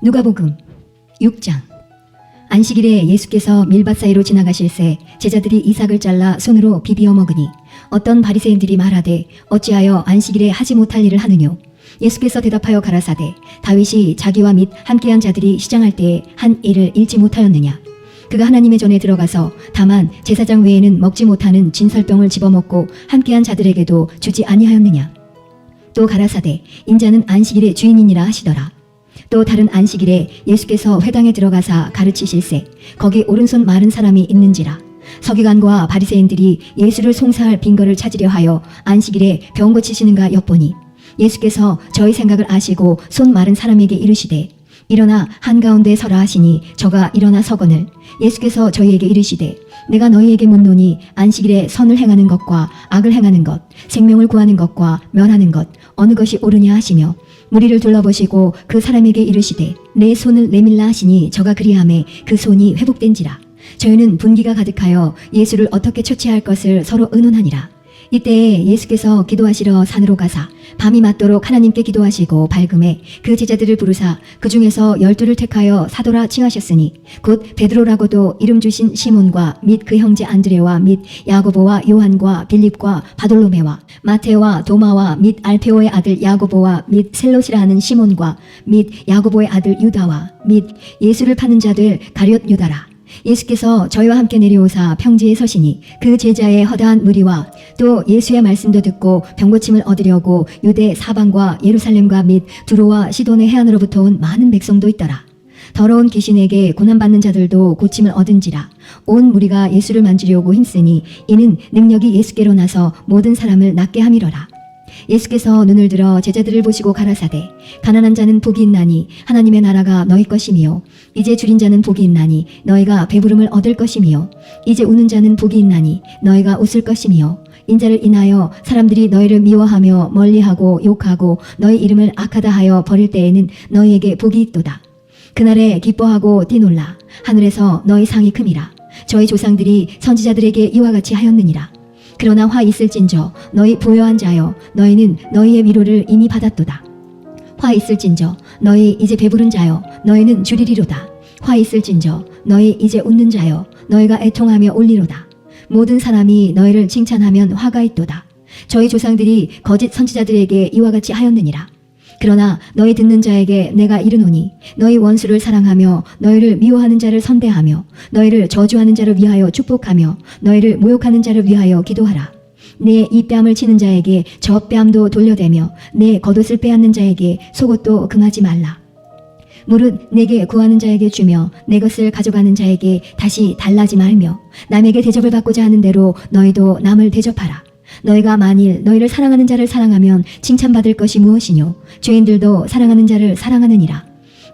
누가복음 6장. 안식일에 예수께서 밀밭 사이로 지나가실새 제자들이 이삭을 잘라 손으로 비비어 먹으니 어떤 바리새인들이 말하되 어찌하여 안식일에 하지 못할 일을 하느뇨. 예수께서 대답하여 가라사대 다윗이 자기와 및 함께한 자들이 시장할 때에 한 일을 잃지 못하였느냐. 그가 하나님의 전에 들어가서 다만 제사장 외에는 먹지 못하는 진설병을 집어먹고 함께한 자들에게도 주지 아니하였느냐. 또 가라사대 인자는 안식일의 주인이니라 하시더라. 또 다른 안식일에 예수께서 회당에 들어가사 가르치실새 거기 오른손 마른 사람이 있는지라. 서기관과 바리새인들이 예수를 송사할 빈거를 찾으려 하여 안식일에 병 고치시는가 엿보니 예수께서 저희 생각을 아시고 손 마른 사람에게 이르시되 일어나 한가운데 서라 하시니 저가 일어나 서거늘 예수께서 저희에게 이르시되 내가 너희에게 묻노니 안식일에 선을 행하는 것과 악을 행하는 것, 생명을 구하는 것과 멸하는 것 어느 것이 옳으냐 하시며 무리를 둘러보시고 그 사람에게 이르시되 내 손을 내밀라 하시니 저가 그리하매 그 손이 회복된지라. 저희는 분기가 가득하여 예수를 어떻게 처치할 것을 서로 의논하니라. 이때에 예수께서 기도하시러 산으로 가사 밤이 맞도록 하나님께 기도하시고 밝음에 그 제자들을 부르사 그 중에서 12를 택하여 사도라 칭하셨으니 곧 베드로라고도 이름 주신 시몬과 및 그 형제 안드레와 및 야고보와 요한과 빌립과 바돌로메와 마테오와 도마와 및 알페오의 아들 야고보와 및 셀롯이라 하는 시몬과 및 야고보의 아들 유다와 및 예수를 파는 자 될 가룟 유다라. 예수께서 저희와 함께 내려오사 평지에 서시니 그 제자의 허다한 무리와 또 예수의 말씀도 듣고 병고침을 얻으려고 유대 사방과 예루살렘과 및 두로와 시돈의 해안으로부터 온 많은 백성도 있더라. 더러운 귀신에게 고난받는 자들도 고침을 얻은지라. 온 무리가 예수를 만지려고 힘쓰니 이는 능력이 예수께로 나서 모든 사람을 낫게 함이러라. 예수께서 눈을 들어 제자들을 보시고 가라사대 가난한 자는 복이 있나니 하나님의 나라가 너희 것이며 이제 줄인 자는 복이 있나니 너희가 배부름을 얻을 것이며 이제 우는 자는 복이 있나니 너희가 웃을 것이며 인자를 인하여 사람들이 너희를 미워하며 멀리하고 욕하고 너희 이름을 악하다 하여 버릴 때에는 너희에게 복이 있도다. 그날에 기뻐하고 뛰놀라. 하늘에서 너희 상이 큼이라. 저희 조상들이 선지자들에게 이와 같이 하였느니라. 그러나 화 있을진저 너희 부요한 자여 너희는 너희의 위로를 이미 받았도다. 화 있을진저 너희 이제 배부른 자여 너희는 주리리로다. 화 있을진저 너희 이제 웃는 자여 너희가 애통하며 울리로다. 모든 사람이 너희를 칭찬하면 화가 있도다. 저희 조상들이 거짓 선지자들에게 이와 같이 하였느니라. 그러나 너희 듣는 자에게 내가 이르노니 너희 원수를 사랑하며 너희를 미워하는 자를 선대하며 너희를 저주하는 자를 위하여 축복하며 너희를 모욕하는 자를 위하여 기도하라. 내 이 뺨을 치는 자에게 저 뺨도 돌려대며 내 겉옷을 빼앗는 자에게 속옷도 금하지 말라. 무릇 내게 구하는 자에게 주며 내 것을 가져가는 자에게 다시 달라지 말며 남에게 대접을 받고자 하는 대로 너희도 남을 대접하라. 너희가 만일 너희를 사랑하는 자를 사랑하면 칭찬받을 것이 무엇이뇨. 죄인들도 사랑하는 자를 사랑하느니라.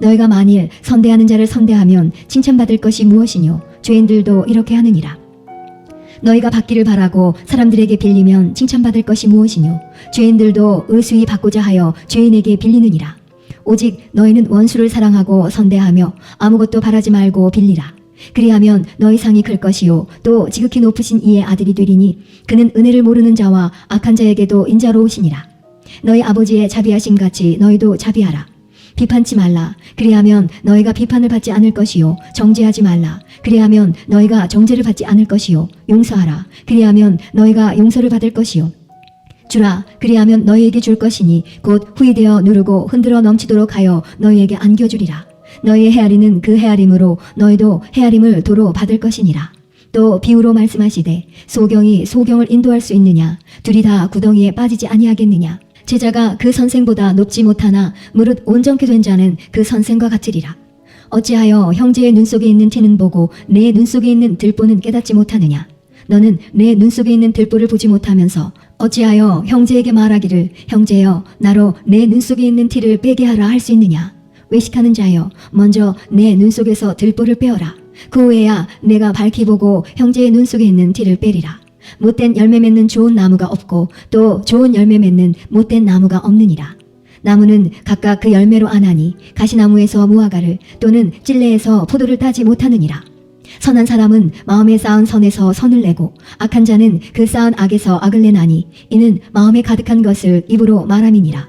너희가 만일 선대하는 자를 선대하면 칭찬받을 것이 무엇이뇨. 죄인들도 이렇게 하느니라. 너희가 받기를 바라고 사람들에게 빌리면 칭찬받을 것이 무엇이뇨. 죄인들도 의수히 받고자 하여 죄인에게 빌리느니라. 오직 너희는 원수를 사랑하고 선대하며 아무것도 바라지 말고 빌리라. 그리하면 너희 상이 클 것이요 또 지극히 높으신 이의 아들이 되리니 그는 은혜를 모르는 자와 악한 자에게도 인자로우시니라. 너희 아버지의 자비하심 같이 너희도 자비하라. 비판치 말라. 그리하면 너희가 비판을 받지 않을 것이요 정죄하지 말라. 그리하면 너희가 정죄를 받지 않을 것이요 용서하라. 그리하면 너희가 용서를 받을 것이요 주라. 그리하면 너희에게 줄 것이니 곧 후이되어 누르고 흔들어 넘치도록 하여 너희에게 안겨주리라. 너희의 헤아리는 그 헤아림으로 너희도 헤아림을 도로 받을 것이니라. 또 비유로 말씀하시되 소경이 소경을 인도할 수 있느냐. 둘이 다 구덩이에 빠지지 아니하겠느냐. 제자가 그 선생보다 높지 못하나 무릇 온전케 된 자는 그 선생과 같으리라. 어찌하여 형제의 눈 속에 있는 티는 보고 내 눈 속에 있는 들보는 깨닫지 못하느냐. 너는 내 눈 속에 있는 들보를 보지 못하면서 어찌하여 형제에게 말하기를 형제여 나로 내 눈 속에 있는 티를 빼게 하라 할 수 있느냐. 외식하는 자여 먼저 내 눈 속에서 들보를 빼어라. 그 후에야 내가 밝히 보고 형제의 눈 속에 있는 티를 빼리라. 못된 열매 맺는 좋은 나무가 없고 또 좋은 열매 맺는 못된 나무가 없느니라. 나무는 각각 그 열매로 아나니 가시나무에서 무화과를 또는 찔레에서 포도를 따지 못하느니라. 선한 사람은 마음에 쌓은 선에서 선을 내고 악한 자는 그 쌓은 악에서 악을 내나니 이는 마음에 가득한 것을 입으로 말함이니라.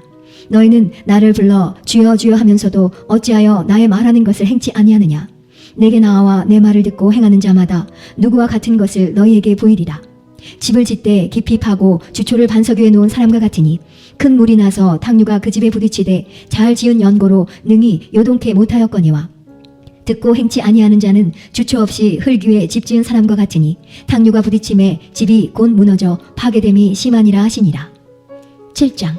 너희는 나를 불러 주여 주여 하면서도 어찌하여 나의 말하는 것을 행치 아니하느냐. 내게 나와 내 말을 듣고 행하는 자마다 누구와 같은 것을 너희에게 보이리라. 집을 짓되 깊이 파고 주초를 반석 위에 놓은 사람과 같으니 큰 물이 나서 탕류가 그 집에 부딪히되 잘 지은 연고로 능히 요동케 못하였거니와 듣고 행치 아니하는 자는 주초 없이 흙 위에 집 지은 사람과 같으니 탕류가 부딪힘에 집이 곧 무너져 파괴됨이 심하니라 하시니라. 7장.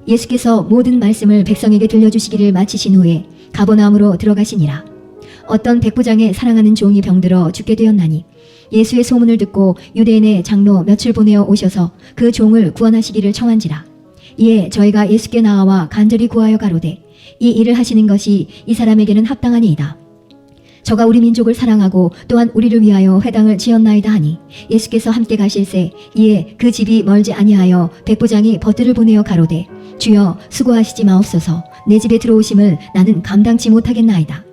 예수께서 모든 말씀을 백성에게 들려주시기를 마치신 후에 가버나움으로 들어가시니라. 어떤 백부장의 사랑하는 종이 병들어 죽게 되었나니 예수의 소문을 듣고 유대인의 장로 며칠 보내어 오셔서 그 종을 구원하시기를 청한지라. 이에 저희가 예수께 나아와 간절히 구하여 가로되 이 일을 하시는 것이 이 사람에게는 합당하니이다. 저가 우리 민족을 사랑하고 또한 우리를 위하여 회당을 지었나이다 하니 예수께서 함께 가실새 이에 그 집이 멀지 아니하여 백부장이 벗들을 보내어 가로되 주여 수고하시지 마옵소서. 내 집에 들어오심을 나는 감당치 못하겠나이다.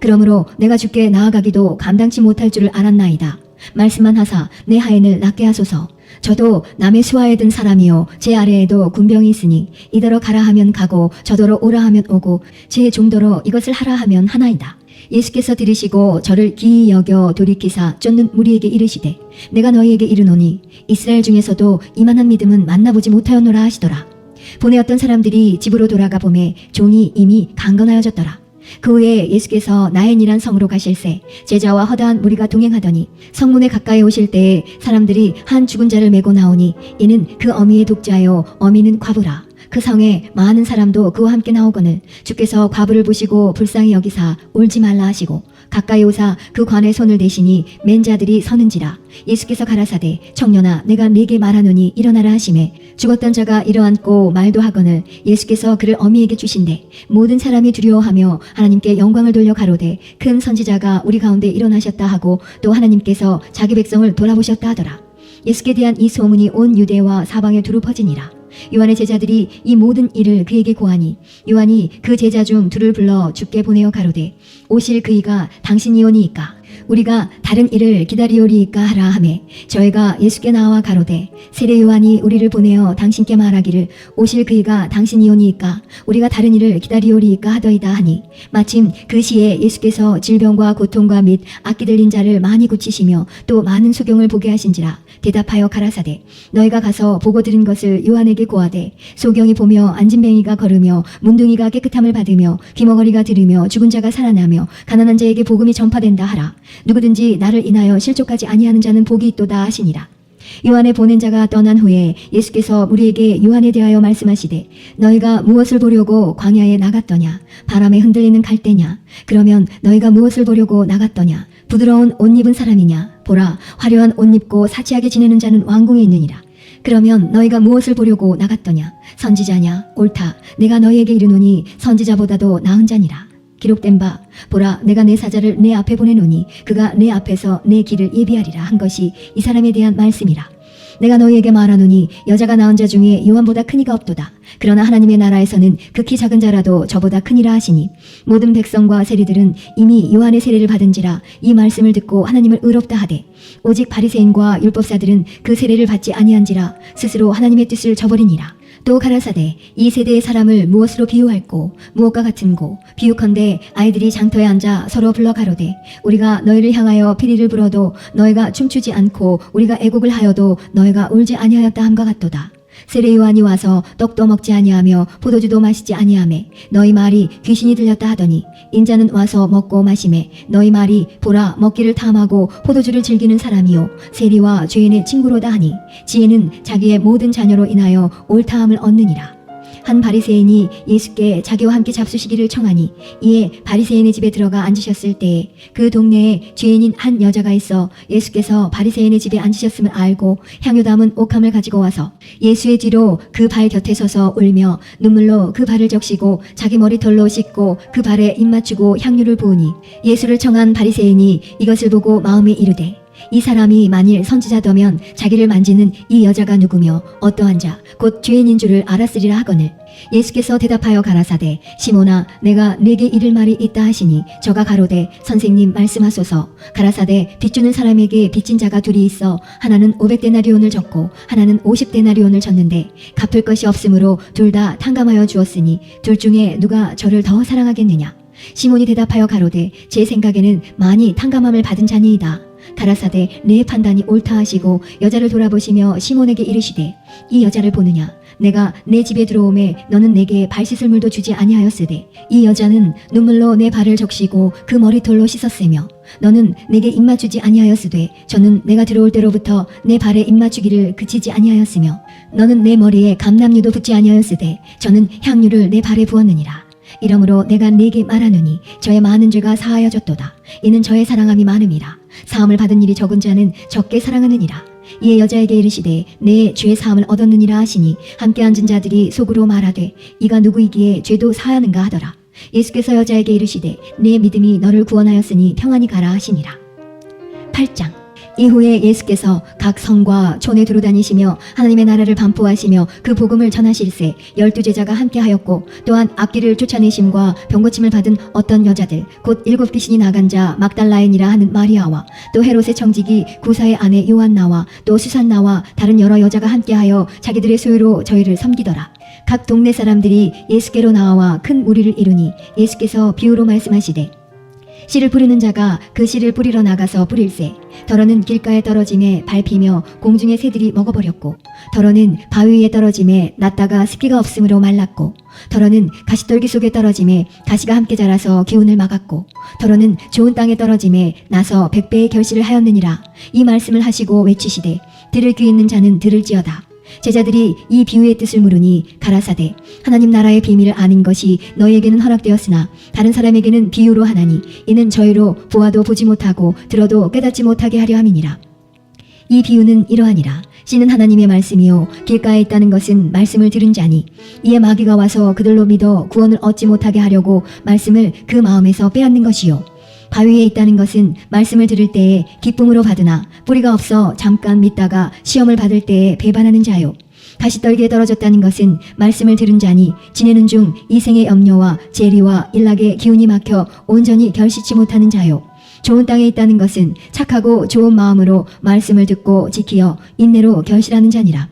그러므로 내가 주께 나아가기도 감당치 못할 줄을 알았나이다. 말씀만 하사 내 하인을 낫게 하소서. 저도 남의 수하에 든 사람이요 제 아래에도 군병이 있으니 이더러 가라 하면 가고 저더러 오라 하면 오고 제 종더러 이것을 하라 하면 하나이다. 예수께서 들으시고 저를 기이 여겨 돌이키사 쫓는 무리에게 이르시되 내가 너희에게 이르노니 이스라엘 중에서도 이만한 믿음은 만나보지 못하였노라 하시더라. 보내었던 사람들이 집으로 돌아가 보매 종이 이미 강건하여졌더라. 그 후에 예수께서 나인이란 성으로 가실새 제자와 허다한 무리가 동행하더니 성문에 가까이 오실 때에 사람들이 한 죽은 자를 메고 나오니 이는 그 어미의 독자요 어미는 과부라. 그 성에 많은 사람도 그와 함께 나오거늘 주께서 과부를 보시고 불쌍히 여기사 울지 말라 하시고 가까이 오사 그 관에 손을 대시니 맨 자들이 서는지라. 예수께서 가라사대 청년아 내가 네게 말하노니 일어나라 하시매 죽었던 자가 일어앉고 말도 하거늘 예수께서 그를 어미에게 주신대 모든 사람이 두려워하며 하나님께 영광을 돌려 가로되 큰 선지자가 우리 가운데 일어나셨다 하고 또 하나님께서 자기 백성을 돌아보셨다 하더라. 예수께 대한 이 소문이 온 유대와 사방에 두루 퍼지니라. 요한의 제자들이 이 모든 일을 그에게 고하니 요한이 그 제자 중 둘을 불러 주께 보내어 가로되 오실 그이가 당신이오니이까 우리가 다른 일을 기다리오리이까 하라 하매 저희가 예수께 나와 가로되 세례 요한이 우리를 보내어 당신께 말하기를 오실 그이가 당신이오니이까 우리가 다른 일을 기다리오리이까 하더이다 하니 마침 그 시에 예수께서 질병과 고통과 및 악기 들린 자를 많이 고치시며 또 많은 소경을 보게 하신지라. 대답하여 가라사대 너희가 가서 보고 들은 것을 요한에게 고하되 소경이 보며 안진뱅이가 걸으며 문둥이가 깨끗함을 받으며 귀머거리가 들으며 죽은 자가 살아나며 가난한 자에게 복음이 전파된다 하라. 누구든지 나를 인하여 실족하지 아니하는 자는 복이 있도다 하시니라. 요한의 보낸 자가 떠난 후에 예수께서 우리에게 요한에 대하여 말씀하시되 너희가 무엇을 보려고 광야에 나갔더냐. 바람에 흔들리는 갈대냐. 그러면 너희가 무엇을 보려고 나갔더냐. 부드러운 옷 입은 사람이냐. 보라 화려한 옷 입고 사치하게 지내는 자는 왕궁에 있느니라. 그러면 너희가 무엇을 보려고 나갔더냐. 선지자냐. 옳다. 내가 너희에게 이르노니 선지자보다도 나은 자니라. 기록된 바 보라 내가 내 사자를 내 앞에 보내노니 그가 내 앞에서 내 길을 예비하리라 한 것이 이 사람에 대한 말씀이라. 내가 너희에게 말하노니 여자가 낳은 자 중에 요한보다 큰 이가 없도다. 그러나 하나님의 나라에서는 극히 작은 자라도 저보다 크니라 하시니 모든 백성과 세리들은 이미 요한의 세례를 받은지라 이 말씀을 듣고 하나님을 의롭다 하되 오직 바리새인과 율법사들은 그 세례를 받지 아니한지라 스스로 하나님의 뜻을 저버리니라. 또 가라사대 이 세대의 사람을 무엇으로 비유할꼬 무엇과 같은고 비유컨대 아이들이 장터에 앉아 서로 불러 가로되 우리가 너희를 향하여 피리를 불어도 너희가 춤추지 않고 우리가 애곡을 하여도 너희가 울지 아니하였다 함과 같도다. 세례 요한이 와서 떡도 먹지 아니하며 포도주도 마시지 아니하매 너희 말이 귀신이 들렸다 하더니 인자는 와서 먹고 마시매 너희 말이 보라 먹기를 탐하고 포도주를 즐기는 사람이요 세리와 죄인의 친구로다 하니 지혜는 자기의 모든 자녀로 인하여 옳다함을 얻느니라. 한 바리새인이 예수께 자기와 함께 잡수시기를 청하니 이에 바리새인의 집에 들어가 앉으셨을 때에 그 동네에 죄인인 한 여자가 있어 예수께서 바리새인의 집에 앉으셨음을 알고 향유 담은 옥함을 가지고 와서 예수의 뒤로 그 발 곁에 서서 울며 눈물로 그 발을 적시고 자기 머리털로 씻고 그 발에 입 맞추고 향유를 부으니 예수를 청한 바리새인이 이것을 보고 마음에 이르되 이 사람이 만일 선지자더면 자기를 만지는 이 여자가 누구며 어떠한 자 곧 죄인인 줄을 알았으리라 하거늘. 예수께서 대답하여 가라사대 시몬아 내가 네게 이를 말이 있다 하시니 저가 가로되 선생님 말씀하소서. 가라사대 빚주는 사람에게 빚진 자가 둘이 있어 하나는 500데나리온을 졌고 하나는 50데나리온을 졌는데 갚을 것이 없으므로 둘 다 탕감하여 주었으니 둘 중에 누가 저를 더 사랑하겠느냐. 시몬이 대답하여 가로되 제 생각에는 많이 탕감함을 받은 자니이다. 가라사대 내 판단이 옳다 하시고 여자를 돌아보시며 시몬에게 이르시되 이 여자를 보느냐. 내가 내 집에 들어오매 너는 내게 발 씻을 물도 주지 아니하였으되 이 여자는 눈물로 내 발을 적시고 그 머리털로 씻었으며 너는 내게 입맞추지 아니하였으되 저는 내가 들어올 때로부터 내 발에 입맞추기를 그치지 아니하였으며 너는 내 머리에 감람류도 붓지 아니하였으되 저는 향유를 내 발에 부었느니라. 이러므로 내가 네게 말하노니 저의 많은 죄가 사하여졌도다. 이는 저의 사랑함이 많음이라. 사함을 받은 일이 적은 자는 적게 사랑하느니라. 이에 여자에게 이르시되 내 죄 사함을 얻었느니라 하시니 함께 앉은 자들이 속으로 말하되 이가 누구이기에 죄도 사하는가 하더라. 예수께서 여자에게 이르시되 내 믿음이 너를 구원하였으니 평안히 가라 하시니라. 8장. 이후에 예수께서 각 성과 촌에 두루다니시며 하나님의 나라를 반포하시며 그 복음을 전하실세 12제자가 함께하였고 또한 악귀를 쫓아내심과 병고침을 받은 어떤 여자들 곧 7귀신이 나간 자 막달라인이라 하는 마리아와 또 헤롯의 청지기 구사의 아내 요한나와 또 수산나와 다른 여러 여자가 함께하여 자기들의 소유로 저희를 섬기더라. 각 동네 사람들이 예수께로 나와 큰 무리를 이루니 예수께서 비유로 말씀하시되 씨를 뿌리는 자가 그 씨를 뿌리러 나가서 뿌릴새 더러는 길가에 떨어짐에 밟히며 공중의 새들이 먹어버렸고 더러는 바위 위에 떨어짐에 났다가 습기가 없으므로 말랐고 더러는 가시떨기 속에 떨어짐에 가시가 함께 자라서 기운을 막았고 더러는 좋은 땅에 떨어짐에 나서 100배의 결실을 하였느니라. 이 말씀을 하시고 외치시되 들을 귀 있는 자는 들을지어다. 제자들이 이 비유의 뜻을 물으니 가라사대 하나님 나라의 비밀을 아는 것이 너희에게는 허락되었으나 다른 사람에게는 비유로 하나니 이는 저희로 보아도 보지 못하고 들어도 깨닫지 못하게 하려 함이니라. 이 비유는 이러하니라. 씨는 하나님의 말씀이요 길가에 있다는 것은 말씀을 들은 자니 이에 마귀가 와서 그들로 믿어 구원을 얻지 못하게 하려고 말씀을 그 마음에서 빼앗는 것이요 바위에 있다는 것은 말씀을 들을 때에 기쁨으로 받으나 뿌리가 없어 잠깐 믿다가 시험을 받을 때에 배반하는 자요. 가시떨기에 떨어졌다는 것은 말씀을 들은 자니 지내는 중 이생의 염려와 재리와 일락의 기운이 막혀 온전히 결실치 못하는 자요. 좋은 땅에 있다는 것은 착하고 좋은 마음으로 말씀을 듣고 지키어 인내로 결실하는 자니라.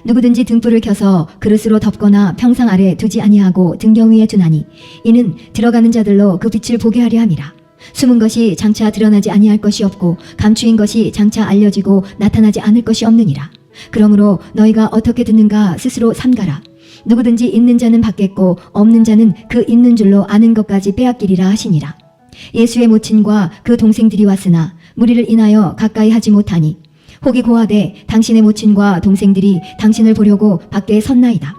누구든지 등불을 켜서 그릇으로 덮거나 평상 아래 두지 아니하고 등경 위에 두나니 이는 들어가는 자들로 그 빛을 보게 하려 함이라. 숨은 것이 장차 드러나지 아니할 것이 없고 감추인 것이 장차 알려지고 나타나지 않을 것이 없느니라. 그러므로 너희가 어떻게 듣는가 스스로 삼가라. 누구든지 있는 자는 받겠고 없는 자는 그 있는 줄로 아는 것까지 빼앗기리라 하시니라. 예수의 모친과 그 동생들이 왔으나 무리를 인하여 가까이 하지 못하니 혹이 고하되 당신의 모친과 동생들이 당신을 보려고 밖에 섰나이다.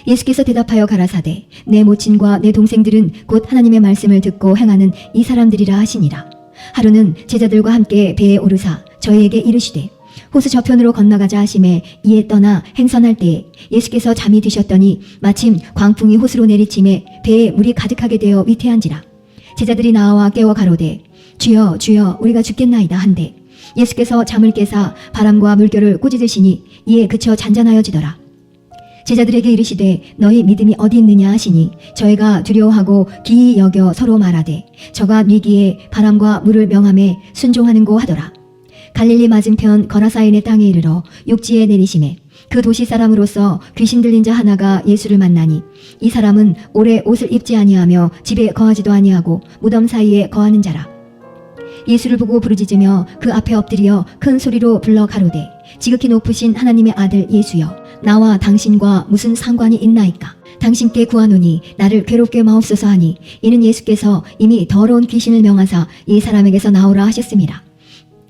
예수께서 대답하여 가라사대 내 모친과 내 동생들은 곧 하나님의 말씀을 듣고 행하는 이 사람들이라 하시니라. 하루는 제자들과 함께 배에 오르사 저희에게 이르시되 호수 저편으로 건너가자 하심에 이에 떠나 행선할 때에 예수께서 잠이 드셨더니 마침 광풍이 호수로 내리침에 배에 물이 가득하게 되어 위태한지라. 제자들이 나와 깨워 가로되 주여 주여 우리가 죽겠나이다 한데 예수께서 잠을 깨사 바람과 물결을 꾸짖으시니 이에 그쳐 잔잔하여지더라. 제자들에게 이르시되 너희 믿음이 어디 있느냐 하시니 저희가 두려워하고 기이 여겨 서로 말하되 저가 뉘기에 바람과 물을 명함에 순종하는고 하더라. 갈릴리 맞은편 거라사인의 땅에 이르러 육지에 내리심에 그 도시 사람으로서 귀신 들린 자 하나가 예수를 만나니 이 사람은 오래 옷을 입지 아니하며 집에 거하지도 아니하고 무덤 사이에 거하는 자라. 예수를 보고 부르짖으며 그 앞에 엎드려 큰 소리로 불러 가로되 지극히 높으신 하나님의 아들 예수여 나와 당신과 무슨 상관이 있나이까. 당신께 구하노니 나를 괴롭게 마옵소서 하니 이는 예수께서 이미 더러운 귀신을 명하사 이 사람에게서 나오라 하셨습니다.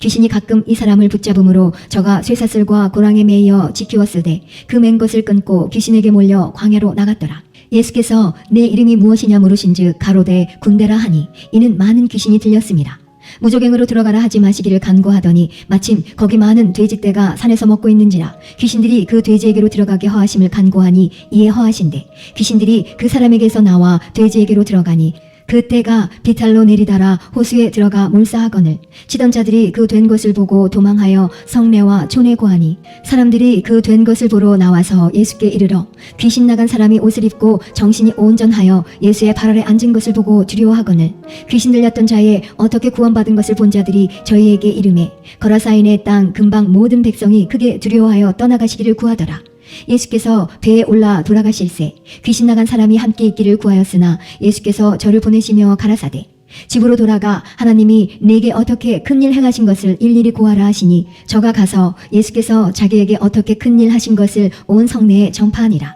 귀신이 가끔 이 사람을 붙잡음으로 저가 쇠사슬과 고랑에 매여 지키었으되 그 맨 것을 끊고 귀신에게 몰려 광야로 나갔더라. 예수께서 내 이름이 무엇이냐 물으신즉 가로되 군대라 하니 이는 많은 귀신이 들렸습니다. 무조갱으로 들어가라 하지 마시기를 간구하더니 마침 거기 많은 돼지떼가 산에서 먹고 있는지라 귀신들이 그 돼지에게로 들어가게 허하심을 간구하니 이에 허하신대 귀신들이 그 사람에게서 나와 돼지에게로 들어가니 그 때가 비탈로 내리다라 호수에 들어가 몰사하거늘 치던 자들이 그 된 것을 보고 도망하여 성내와 촌에 고하니 사람들이 그 된 것을 보러 나와서 예수께 이르러 귀신 나간 사람이 옷을 입고 정신이 온전하여 예수의 발 아래 앉은 것을 보고 두려워하거늘 귀신 들렸던 자의 어떻게 구원받은 것을 본 자들이 저희에게 이르매 거라사인의 땅 근방 모든 백성이 크게 두려워하여 떠나가시기를 구하더라. 예수께서 배에 올라 돌아가실새 귀신 나간 사람이 함께 있기를 구하였으나 예수께서 저를 보내시며 가라사대 집으로 돌아가 하나님이 내게 어떻게 큰일 행하신 것을 일일이 고하라 하시니 저가 가서 예수께서 자기에게 어떻게 큰일 하신 것을 온 성내에 전파하니라.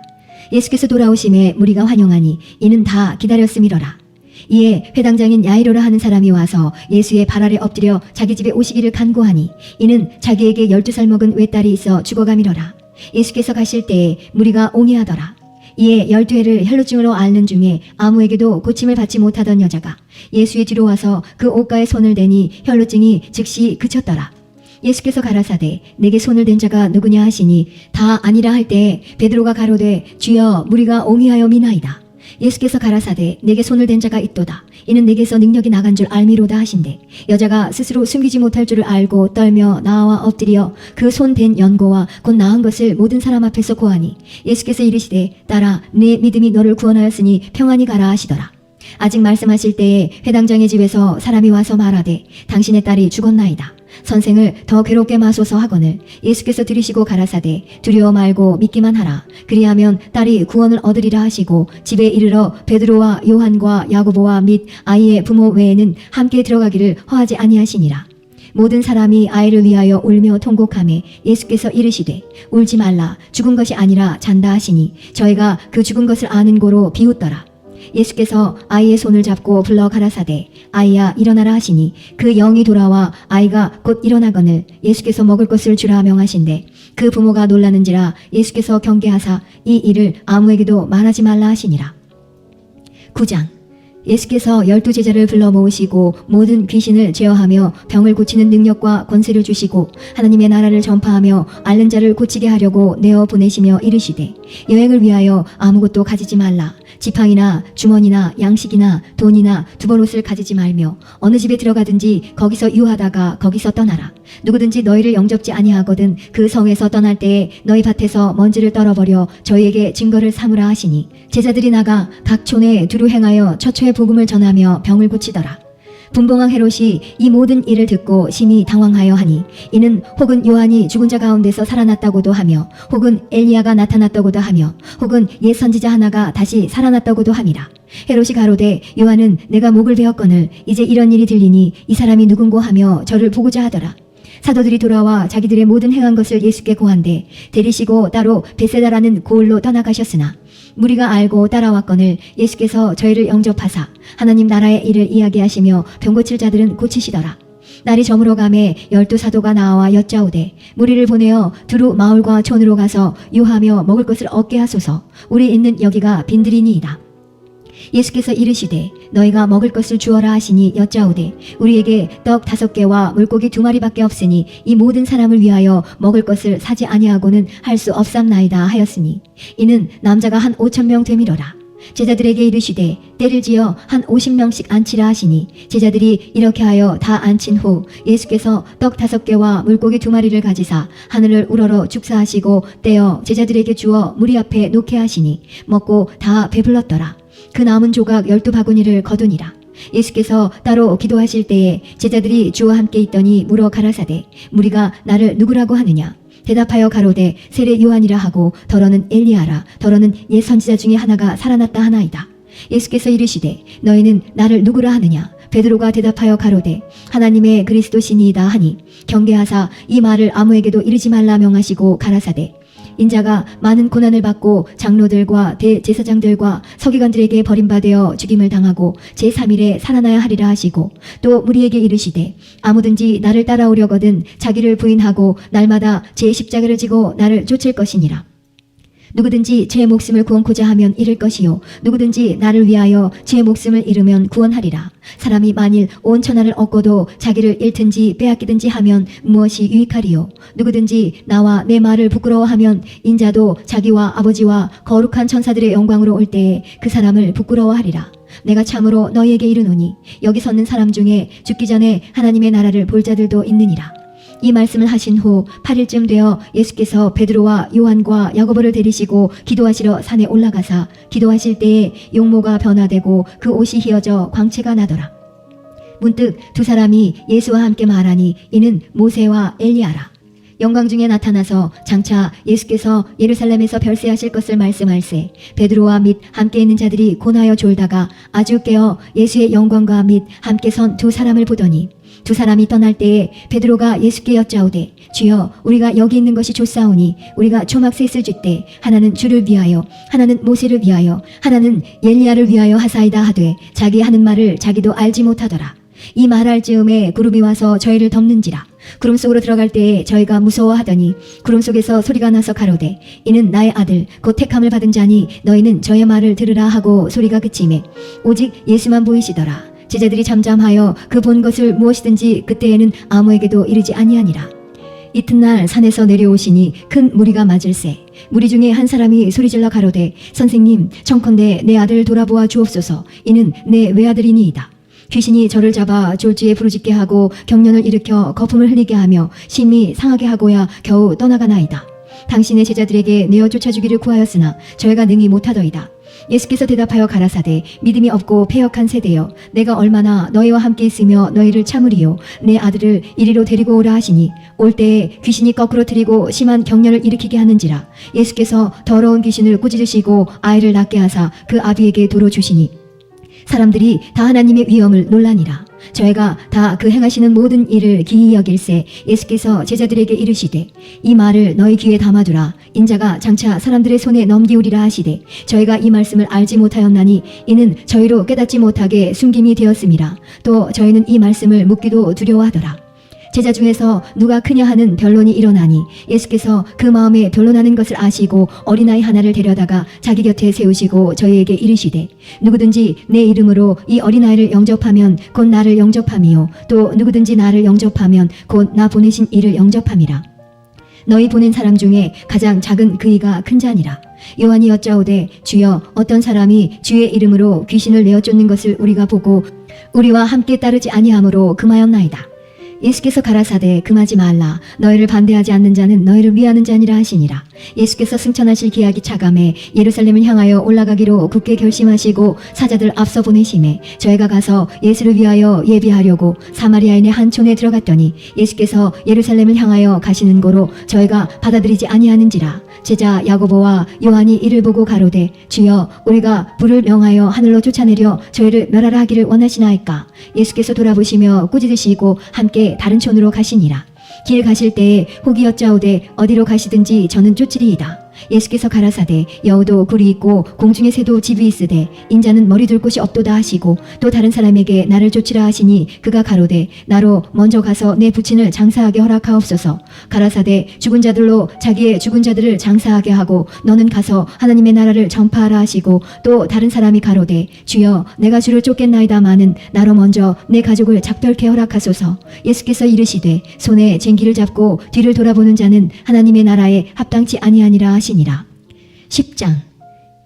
예수께서 돌아오심에 무리가 환영하니 이는 다 기다렸음이로라. 이에 회당장인 야이로라 하는 사람이 와서 예수의 발 아래 엎드려 자기 집에 오시기를 간구하니 이는 자기에게 12살 먹은 외딸이 있어 죽어감이로라. 예수께서 가실 때에 무리가 옹이하더라. 이에 12회를 혈루증으로 앓는 중에 아무에게도 고침을 받지 못하던 여자가 예수의 뒤로 와서 그 옷가에 손을 대니 혈루증이 즉시 그쳤더라. 예수께서 가라사대 내게 손을 댄 자가 누구냐 하시니 다 아니라 할 때에 베드로가 가로되 주여 무리가 옹이하여 미나이다. 예수께서 가라사대 내게 손을 댄 자가 있도다. 이는 내게서 능력이 나간 줄 알미로다 하신대 여자가 스스로 숨기지 못할 줄을 알고 떨며 나와 엎드려 그 손 댄 연고와 곧 나은 것을 모든 사람 앞에서 고하니 예수께서 이르시되 딸아 내 믿음이 너를 구원하였으니 평안히 가라 하시더라. 아직 말씀하실 때에 회당장의 집에서 사람이 와서 말하되 당신의 딸이 죽었나이다. 선생을 더 괴롭게 마소서 하거늘 예수께서 들으시고 가라사대 두려워 말고 믿기만 하라. 그리하면 딸이 구원을 얻으리라 하시고 집에 이르러 베드로와 요한과 야고보와 및 아이의 부모 외에는 함께 들어가기를 허하지 아니하시니라. 모든 사람이 아이를 위하여 울며 통곡하매 예수께서 이르시되 울지 말라 죽은 것이 아니라 잔다 하시니 저희가 그 죽은 것을 아는 고로 비웃더라. 예수께서 아이의 손을 잡고 불러 가라사대 아이야 일어나라 하시니 그 영이 돌아와 아이가 곧 일어나거늘 예수께서 먹을 것을 주라 명하신대 그 부모가 놀라는지라 예수께서 경계하사 이 일을 아무에게도 말하지 말라 하시니라. 9장 예수께서 12제자를 불러 모으시고 모든 귀신을 제어하며 병을 고치는 능력과 권세를 주시고 하나님의 나라를 전파하며 앓는 자를 고치게 하려고 내어 보내시며 이르시되 여행을 위하여 아무것도 가지지 말라. 지팡이나 주머니나 양식이나 돈이나 두벌옷을 가지지 말며 어느 집에 들어가든지 거기서 유하다가 거기서 떠나라. 누구든지 너희를 영접지 아니하거든 그 성에서 떠날 때에 너희 밭에서 먼지를 떨어버려 저희에게 증거를 삼으라 하시니 제자들이 나가 각 촌에 두루 행하여 처처의 복음을 전하며 병을 고치더라. 분봉왕 헤롯이 이 모든 일을 듣고 심히 당황하여 하니 이는 혹은 요한이 죽은 자 가운데서 살아났다고도 하며 혹은 엘리야가 나타났다고도 하며 혹은 옛 선지자 하나가 다시 살아났다고도 함이라. 헤롯이 가로되 요한은 내가 목을 베었거늘 이제 이런 일이 들리니 이 사람이 누군고 하며 저를 보고자 하더라. 사도들이 돌아와 자기들의 모든 행한 것을 예수께 고한대 데리시고 따로 베세다라는 고을로 떠나가셨으나 무리가 알고 따라왔거늘 예수께서 저희를 영접하사 하나님 나라의 일을 이야기하시며 병 고칠 자들은 고치시더라. 날이 저물어 가매 12사도가 나와 여짜오되 무리를 보내어 두루 마을과 촌으로 가서 유하며 먹을 것을 얻게 하소서. 우리 있는 여기가 빈들이니이다. 예수께서 이르시되 너희가 먹을 것을 주어라 하시니 여짜오되 우리에게 떡 5개와 물고기 2마리밖에 없으니 이 모든 사람을 위하여 먹을 것을 사지 아니하고는 할 수 없삼나이다 하였으니 이는 남자가 한 5,000명 되미로라. 제자들에게 이르시되 때를 지어 한 50명씩 앉히라 하시니 제자들이 이렇게 하여 다 앉힌 후 예수께서 떡 5개와 물고기 2마리를 가지사 하늘을 우러러 축사하시고 떼어 제자들에게 주어 무리 앞에 놓게 하시니 먹고 다 배불렀더라. 그 남은 조각 12바구니를 거두니라. 예수께서 따로 기도하실 때에 제자들이 주와 함께 있더니 물어 가라사대 무리가 나를 누구라고 하느냐. 대답하여 가로되 세례 요한이라 하고 더러는 엘리야라 더러는 옛 선지자 중에 하나가 살아났다 하나이다. 예수께서 이르시되 너희는 나를 누구라 하느냐. 베드로가 대답하여 가로되 하나님의 그리스도시니이다 하니 경계하사 이 말을 아무에게도 이르지 말라 명하시고 가라사대 인자가 많은 고난을 받고 장로들과 대제사장들과 서기관들에게 버림받아 죽임을 당하고 제3일에 살아나야 하리라 하시고 또 무리에게 이르시되 아무든지 나를 따라오려거든 자기를 부인하고 날마다 제 십자가를 지고 나를 쫓을 것이니라. 누구든지 제 목숨을 구원코자 하면 잃을 것이요 누구든지 나를 위하여 제 목숨을 잃으면 구원하리라. 사람이 만일 온 천하를 얻고도 자기를 잃든지 빼앗기든지 하면 무엇이 유익하리요. 누구든지 나와 내 말을 부끄러워하면 인자도 자기와 아버지와 거룩한 천사들의 영광으로 올 때에 그 사람을 부끄러워하리라. 내가 참으로 너희에게 이르노니 여기 섰는 사람 중에 죽기 전에 하나님의 나라를 볼 자들도 있느니라. 이 말씀을 하신 후 8일쯤 되어 예수께서 베드로와 요한과 야고보를 데리시고 기도하시러 산에 올라가사 기도하실 때에 용모가 변화되고 그 옷이 휘어져 광채가 나더라. 문득 두 사람이 예수와 함께 말하니 이는 모세와 엘리야라. 영광 중에 나타나서 장차 예수께서 예루살렘에서 별세하실 것을 말씀할세 베드로와 및 함께 있는 자들이 고나여 졸다가 아주 깨어 예수의 영광과 및 함께 선 두 사람을 보더니 두 사람이 떠날 때에 베드로가 예수께 여짜오되 주여 우리가 여기 있는 것이 좋사오니 우리가 초막 셋을 쥐때 하나는 주를 위하여 하나는 모세를 위하여 하나는 엘리야를 위하여 하사이다 하되 자기 하는 말을 자기도 알지 못하더라. 이 말할 즈음에 구름이 와서 저희를 덮는지라. 구름 속으로 들어갈 때에 저희가 무서워하더니 구름 속에서 소리가 나서 가로되 이는 나의 아들 곧 택함을 받은 자니 너희는 저의 말을 들으라 하고 소리가 그치매 오직 예수만 보이시더라. 제자들이 잠잠하여 그 본 것을 무엇이든지 그때에는 아무에게도 이르지 아니하니라. 이튿날 산에서 내려오시니 큰 무리가 맞을세 무리 중에 한 사람이 소리질러 가로되 선생님 청컨대 내 아들 돌아보아 주옵소서 이는 내 외아들이니이다. 귀신이 저를 잡아 졸지에 부르짖게 하고 경련을 일으켜 거품을 흘리게 하며 심히 상하게 하고야 겨우 떠나가나이다. 당신의 제자들에게 내어 쫓아주기를 구하였으나 저희가 능히 못하더이다. 예수께서 대답하여 가라사대 믿음이 없고 패역한 세대여 내가 얼마나 너희와 함께 있으며 너희를 참으리요 내 아들을 이리로 데리고 오라 하시니 올 때에 귀신이 거꾸로 들이고 심한 경련을 일으키게 하는지라. 예수께서 더러운 귀신을 꾸짖으시고 아이를 낳게 하사 그 아비에게 도로 주시니 사람들이 다 하나님의 위엄을 놀라니라. 저희가 다 그 행하시는 모든 일을 기이 여길세 예수께서 제자들에게 이르시되 이 말을 너희 귀에 담아두라. 인자가 장차 사람들의 손에 넘기우리라 하시되 저희가 이 말씀을 알지 못하였나니 이는 저희로 깨닫지 못하게 숨김이 되었음이라. 또 저희는 이 말씀을 묻기도 두려워하더라. 제자 중에서 누가 크냐 하는 변론이 일어나니 예수께서 그 마음에 변론하는 것을 아시고 어린아이 하나를 데려다가 자기 곁에 세우시고 저희에게 이르시되 누구든지 내 이름으로 이 어린아이를 영접하면 곧 나를 영접함이요 또 누구든지 나를 영접하면 곧 나 보내신 이를 영접함이라. 너희 보낸 사람 중에 가장 작은 그이가 큰 자니라. 요한이 여짜오되 주여 어떤 사람이 주의 이름으로 귀신을 내어 쫓는 것을 우리가 보고 우리와 함께 따르지 아니하므로 금하였나이다. 예수께서 가라사대 금하지 말라. 너희를 반대하지 않는 자는 너희를 위하는 자니라 하시니라. 예수께서 승천하실 기약이 차감해 예루살렘을 향하여 올라가기로 굳게 결심하시고 사자들 앞서 보내심에 저희가 가서 예수를 위하여 예비하려고 사마리아인의 한 촌에 들어갔더니 예수께서 예루살렘을 향하여 가시는 고로 저희가 받아들이지 아니하는지라. 제자 야고보와 요한이 이를 보고 가로되 주여 우리가 불을 명하여 하늘로 쫓아내려 저희를 멸하라 하기를 원하시나이까. 예수께서 돌아보시며 꾸짖으시고 함께 다른 촌으로 가시니라. 길 가실 때에 혹이 여짜오되 어디로 가시든지 저는 쫓으리이다. 예수께서 가라사대 여우도 굴이 있고 공중의 새도 집이 있으되 인자는 머리 둘 곳이 없도다 하시고 또 다른 사람에게 나를 쫓으라 하시니 그가 가로되 나로 먼저 가서 내 부친을 장사하게 허락하옵소서. 가라사대 죽은 자들로 자기의 죽은 자들을 장사하게 하고 너는 가서 하나님의 나라를 전파하라 하시고 또 다른 사람이 가로되 주여 내가 주를 쫓겠나이다마는 나로 먼저 내 가족을 작별케 허락하소서. 예수께서 이르시되 손에 쟁기를 잡고 뒤를 돌아보는 자는 하나님의 나라에 합당치 아니하니라 하시니라. 10장.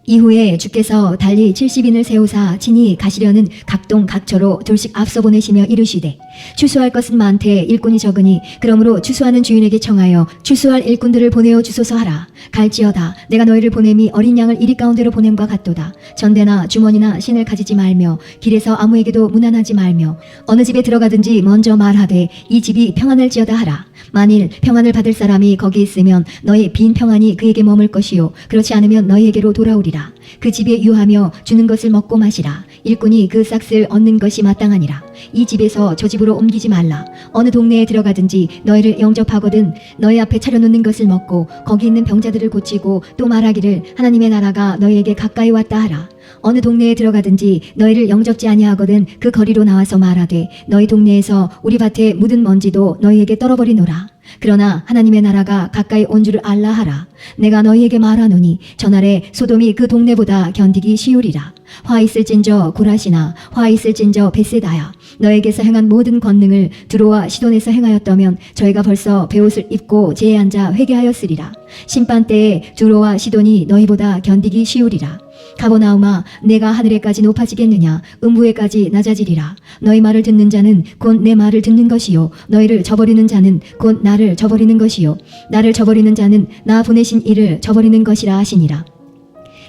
이후에 주께서 달리 70인을 세우사 친히 가시려는 각동 각처로 둘씩 앞서 보내시며 이르시되 추수할 것은 많되 일꾼이 적으니 그러므로 추수하는 주인에게 청하여 추수할 일꾼들을 보내어 주소서 하라. 갈지어다 내가 너희를 보냄이 어린 양을 이리 가운데로 보냄과 같도다. 전대나 주머니나 신을 가지지 말며 길에서 아무에게도 문안하지 말며 어느 집에 들어가든지 먼저 말하되 이 집이 평안할지어다 하라. 만일 평안을 받을 사람이 거기 있으면 너희 빈 평안이 그에게 머물 것이요 그렇지 않으면 너희에게로 돌아오리라. 그 집에 유하며 주는 것을 먹고 마시라. 일꾼이 그 싹을 얻는 것이 마땅하니라. 이 집에서 저 집으로 옮기지 말라. 어느 동네에 들어가든지 너희를 영접하거든 너희 앞에 차려놓는 것을 먹고 거기 있는 병자들을 고치고 또 말하기를 하나님의 나라가 너희에게 가까이 왔다 하라. 어느 동네에 들어가든지 너희를 영접지 아니하거든 그 거리로 나와서 말하되 너희 동네에서 우리 밭에 묻은 먼지도 너희에게 떨어버리노라. 그러나 하나님의 나라가 가까이 온 줄을 알라 하라. 내가 너희에게 말하노니 저날에 소돔이 그 동네보다 견디기 쉬우리라. 화 있을진저 고라시나 화 있을진저 벳세다야. 너에게서 행한 모든 권능을 두로와 시돈에서 행하였다면 저희가 벌써 베옷을 입고 제에 앉아 회개하였으리라. 심판 때에 두로와 시돈이 너희보다 견디기 쉬우리라. 가버나움아, 내가 하늘에까지 높아지겠느냐? 음부에까지 낮아지리라. 너희 말을 듣는 자는 곧 내 말을 듣는 것이요 너희를 저버리는 자는 곧 나를 저버리는 것이요 나를 저버리는 자는 나 보내신 이를 저버리는 것이라 하시니라.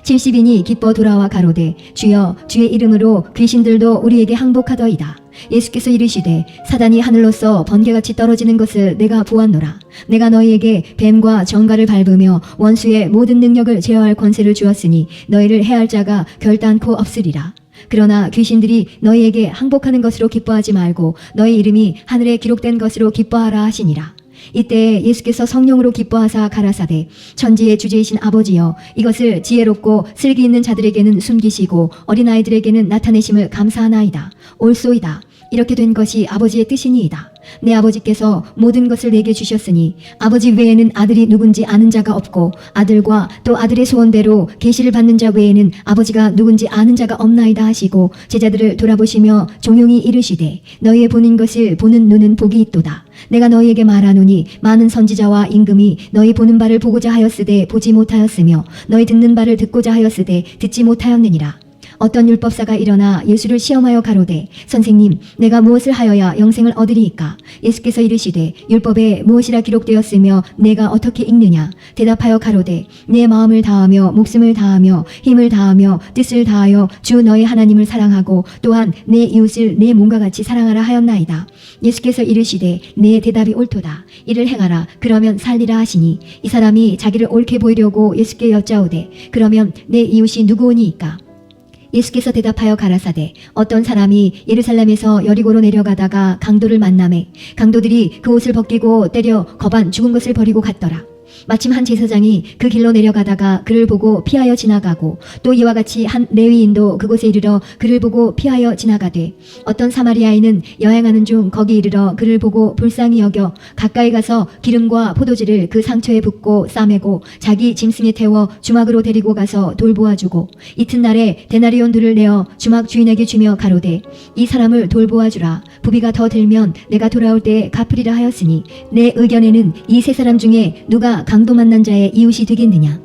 70인이 기뻐 돌아와 가로되 주여 주의 이름으로 귀신들도 우리에게 항복하더이다. 예수께서 이르시되 사단이 하늘로서 번개같이 떨어지는 것을 내가 보았노라. 내가 너희에게 뱀과 정갈을 밟으며 원수의 모든 능력을 제어할 권세를 주었으니 너희를 해할 자가 결단코 없으리라. 그러나 귀신들이 너희에게 항복하는 것으로 기뻐하지 말고 너희 이름이 하늘에 기록된 것으로 기뻐하라 하시니라. 이때 예수께서 성령으로 기뻐하사 가라사대 천지의 주제이신 아버지여 이것을 지혜롭고 슬기 있는 자들에게는 숨기시고 어린아이들에게는 나타내심을 감사하나이다. 옳소이다. 이렇게 된 것이 아버지의 뜻이니이다. 내 아버지께서 모든 것을 내게 주셨으니 아버지 외에는 아들이 누군지 아는 자가 없고 아들과 또 아들의 소원대로 계시를 받는 자 외에는 아버지가 누군지 아는 자가 없나이다 하시고 제자들을 돌아보시며 종용이 이르시되 너희의 보는 것을 보는 눈은 복이 있도다. 내가 너희에게 말하노니 많은 선지자와 임금이 너희 보는 바를 보고자 하였으되 보지 못하였으며 너희 듣는 바를 듣고자 하였으되 듣지 못하였느니라. 어떤 율법사가 일어나 예수를 시험하여 가로되 선생님 내가 무엇을 하여야 영생을 얻으리이까? 예수께서 이르시되 율법에 무엇이라 기록되었으며 내가 어떻게 읽느냐? 대답하여 가로되 내 마음을 다하며 목숨을 다하며 힘을 다하며 뜻을 다하여 주 너희 하나님을 사랑하고 또한 내 이웃을 내 몸과 같이 사랑하라 하였나이다. 예수께서 이르시되 내 대답이 옳도다. 이를 행하라. 그러면 살리라 하시니 이 사람이 자기를 옳게 보이려고 예수께 여짜오되 그러면 내 이웃이 누구오니이까? 예수께서 대답하여 가라사대 어떤 사람이 예루살렘에서 여리고로 내려가다가 강도를 만나매 강도들이 그 옷을 벗기고 때려 거반 죽은 것을 버리고 갔더라. 마침 한 제사장이 그 길로 내려가다가 그를 보고 피하여 지나가고 또 이와 같이 한 레위인도 그곳에 이르러 그를 보고 피하여 지나가되 어떤 사마리아인은 여행하는 중 거기 이르러 그를 보고 불쌍히 여겨 가까이 가서 기름과 포도주를 그 상처에 붓고 싸매고 자기 짐승에 태워 주막으로 데리고 가서 돌보아주고 이튿날에 데나리온 둘을 내어 주막 주인에게 주며 가로되 이 사람을 돌보아주라. 부비가 더 들면 내가 돌아올 때에 갚으리라 하였으니 내 의견에는 이 세 사람 중에 누가 강도 만난 자의 이웃이 되겠느냐?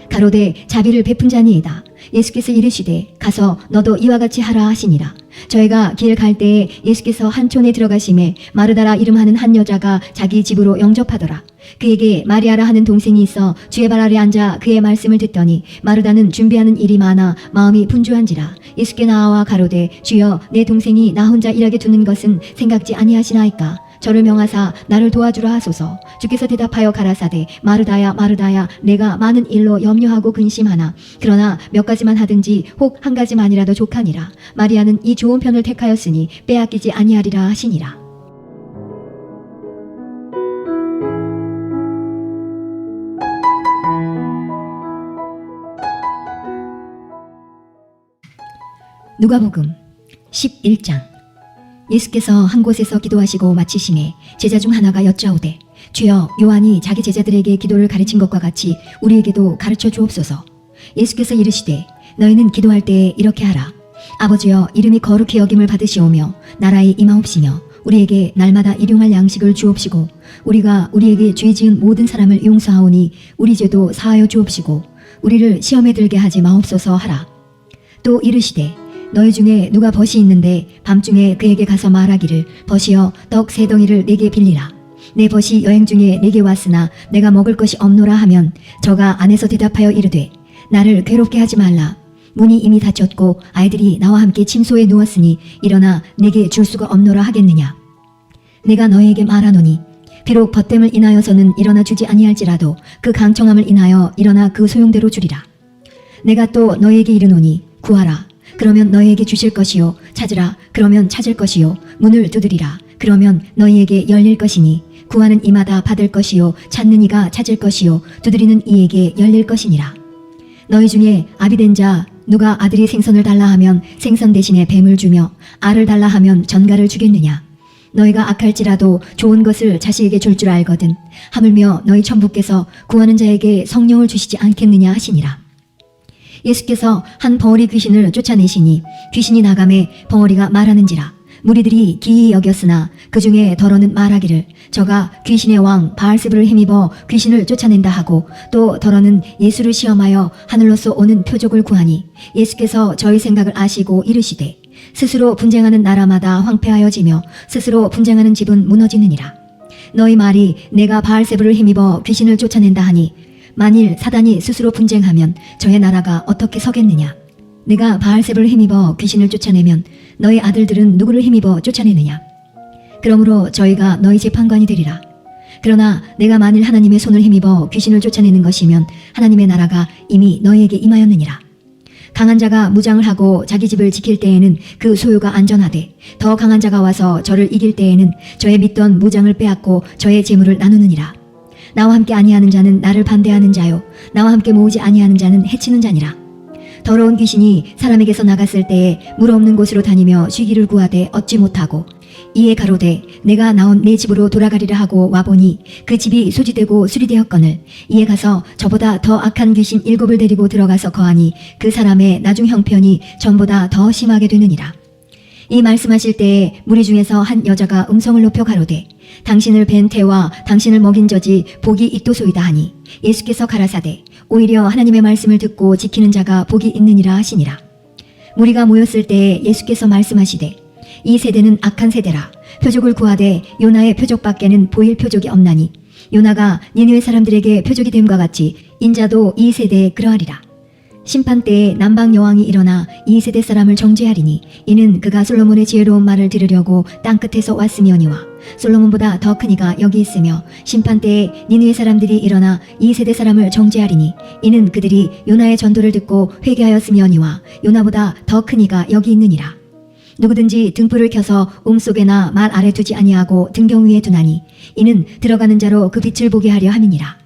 가로되 자비를 베푼 자니이다. 예수께서 이르시되 가서 너도 이와 같이 하라 하시니라. 저희가 길 갈 때에 예수께서 한 촌에 들어가심에 마르다라 이름하는 한 여자가 자기 집으로 영접하더라. 그에게 마리아라 하는 동생이 있어 주의 발 아래 앉아 그의 말씀을 듣더니 마르다는 준비하는 일이 많아 마음이 분주한지라. 예수께 나와 가로되 주여 내 동생이 나 혼자 일하게 두는 것은 생각지 아니하시나이까? 저를 명하사 나를 도와주라 하소서. 주께서 대답하여 가라사대 마르다야 마르다야 내가 많은 일로 염려하고 근심하나 그러나 몇 가지만 하든지 혹 한 가지만이라도 족하니라. 마리아는 이 좋은 편을 택하였으니 빼앗기지 아니하리라 하시니라. 누가복음 11장. 예수께서 한 곳에서 기도하시고 마치심에 제자 중 하나가 여짜오되 주여 요한이 자기 제자들에게 기도를 가르친 것과 같이 우리에게도 가르쳐 주옵소서. 예수께서 이르시되 너희는 기도할 때에 이렇게 하라. 아버지여 이름이 거룩히 여김을 받으시오며 나라의 임하옵시며 우리에게 날마다 일용할 양식을 주옵시고 우리가 우리에게 죄 지은 모든 사람을 용서하오니 우리 죄도 사하여 주옵시고 우리를 시험에 들게 하지 마옵소서 하라. 또 이르시되 너희 중에 누가 벗이 있는데 밤중에 그에게 가서 말하기를 벗이여 떡 3덩이를 내게 빌리라. 내 벗이 여행 중에 내게 왔으나 내가 먹을 것이 없노라 하면 저가 안에서 대답하여 이르되 나를 괴롭게 하지 말라. 문이 이미 닫혔고 아이들이 나와 함께 침소에 누웠으니 일어나 내게 줄 수가 없노라 하겠느냐. 내가 너희에게 말하노니 비록 벗됨을 인하여서는 일어나 주지 아니할지라도 그 강청함을 인하여 일어나 그 소용대로 주리라. 내가 또 너희에게 이르노니 구하라. 그러면 너희에게 주실 것이요 찾으라. 그러면 찾을 것이요 문을 두드리라. 그러면 너희에게 열릴 것이니 구하는 이마다 받을 것이요 찾는 이가 찾을 것이요 두드리는 이에게 열릴 것이니라. 너희 중에 아비된 자 누가 아들이 생선을 달라 하면 생선 대신에 뱀을 주며 알을 달라 하면 전갈을 주겠느냐? 너희가 악할지라도 좋은 것을 자식에게 줄 줄 알거든. 하물며 너희 천부께서 구하는 자에게 성령을 주시지 않겠느냐 하시니라. 예수께서 한 벙어리 귀신을 쫓아내시니 귀신이 나가매 벙어리가 말하는지라. 무리들이 기이 여겼으나 그 중에 더러는 말하기를 저가 귀신의 왕 바알세불을 힘입어 귀신을 쫓아낸다 하고, 또 더러는 예수를 시험하여 하늘로서 오는 표적을 구하니 예수께서 저희 생각을 아시고 이르시되 스스로 분쟁하는 나라마다 황폐하여지며 스스로 분쟁하는 집은 무너지느니라. 너희 말이 내가 바알세불을 힘입어 귀신을 쫓아낸다 하니 만일 사단이 스스로 분쟁하면 저의 나라가 어떻게 서겠느냐? 내가 바알세불을 힘입어 귀신을 쫓아내면 너희 아들들은 누구를 힘입어 쫓아내느냐? 그러므로 저희가 너희 재판관이 되리라. 그러나 내가 만일 하나님의 손을 힘입어 귀신을 쫓아내는 것이면 하나님의 나라가 이미 너희에게 임하였느니라. 강한 자가 무장을 하고 자기 집을 지킬 때에는 그 소유가 안전하되, 더 강한 자가 와서 저를 이길 때에는 저의 믿던 무장을 빼앗고 저의 재물을 나누느니라. 나와 함께 아니하는 자는 나를 반대하는 자요, 나와 함께 모으지 아니하는 자는 해치는 자니라. 더러운 귀신이 사람에게서 나갔을 때에 물 없는 곳으로 다니며 쉬기를 구하되 얻지 못하고, 이에 가로되 내가 나온 내 집으로 돌아가리라 하고 와보니 그 집이 소지되고 수리되었거늘, 이에 가서 저보다 더 악한 귀신 7을 데리고 들어가서 거하니 그 사람의 나중 형편이 전보다 더 심하게 되느니라. 이 말씀하실 때에 무리 중에서 한 여자가 음성을 높여 가로되 당신을 뵌 태와 당신을 먹인 저지 복이 있도소이다 하니, 예수께서 가라사대 오히려 하나님의 말씀을 듣고 지키는 자가 복이 있느니라 하시니라. 무리가 모였을 때에 예수께서 말씀하시되 이 세대는 악한 세대라. 표적을 구하되 요나의 표적밖에는 보일 표적이 없나니 요나가 니느웨 사람들에게 표적이 됨과 같이 인자도 이 세대에 그러하리라. 심판 때에 남방 여왕이 일어나 이 세대 사람을 정죄하리니 이는 그가 솔로몬의 지혜로운 말을 들으려고 땅끝에서 왔으며니와 솔로몬보다 더 큰 이가 여기 있으며, 심판 때에 니느웨 사람들이 일어나 이 세대 사람을 정죄하리니 이는 그들이 요나의 전도를 듣고 회개하였으며니와 요나보다 더 큰 이가 여기 있느니라. 누구든지 등불을 켜서 속에나 말 아래 두지 아니하고 등경 위에 두나니 이는 들어가는 자로 그 빛을 보게 하려 함이니라.